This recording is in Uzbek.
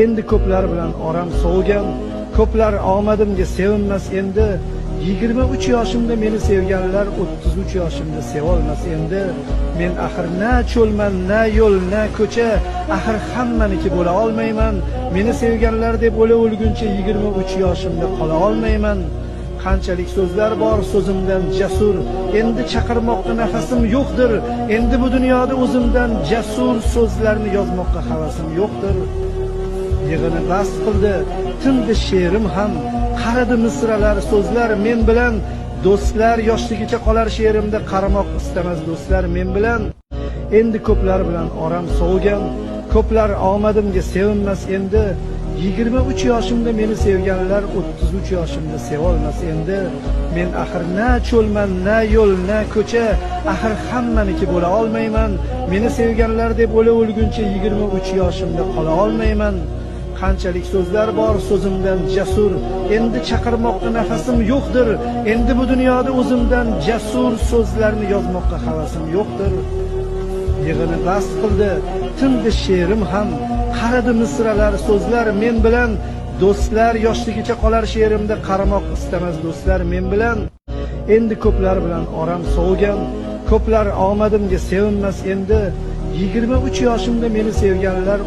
endi ko'plar bilan oram sovigan, ko'plar omadimga sevinmas endi. 23 yoshimda meni sevganlar 33 yoshimda sevolmas endi. Men axir na cho'lman, na yo'l, na ko'cha, axir hammaniki bo'la olmayman. Meni sevganlar deb o'la o'lguncha 23 yoshimda qola olmayman. Qanchalik so'zlar bor so'zimdan jasur, endi chaqirmoqqa nafasim yo'qdir. Endi bu dunyoda o'zimdan jasur so'zlarni yozmoqqa havasim yo'qdir. Yig'ini bas qildi, tindi she'rim ham, qaradi misralar so'zlar men bilan. Do'stlar yoshligicha qolar she'rimda, qaramoq istamas do'stlar men bilan. Endi ko'plar bilan oram sovigan, ko'plar omadimga sevinmas endi. 23 yoshimda meni sevganlar 33 yoshimda sevolmas endi. Men axir na cho'lman, na yo'l, na ko'cha, axir hammaniki bo'la olmayman. Meni sevganlar deb o'la o'lguncha 23 yoshimda qola olmayman. Qanchalik so'zlar bor so'zimdan jasur, endi chaqirmoqqa nafasim yo'qdir. Endi bu dunyoda o'zimdan jasur so'zlarni yozmoqqa havasim yo'qdir. Yig'ini bas qildi, tindi she'rim ham, qaradi misralar so'zlar men bilan. Do'stlar yoshligicha qolar she'rimda, qaramoq istamas do'stlar men bilan. Endi ko'plar bilan oram sovigan, ko'plar omadimga sevinmas endi. 23 yoshimda meni sevganlar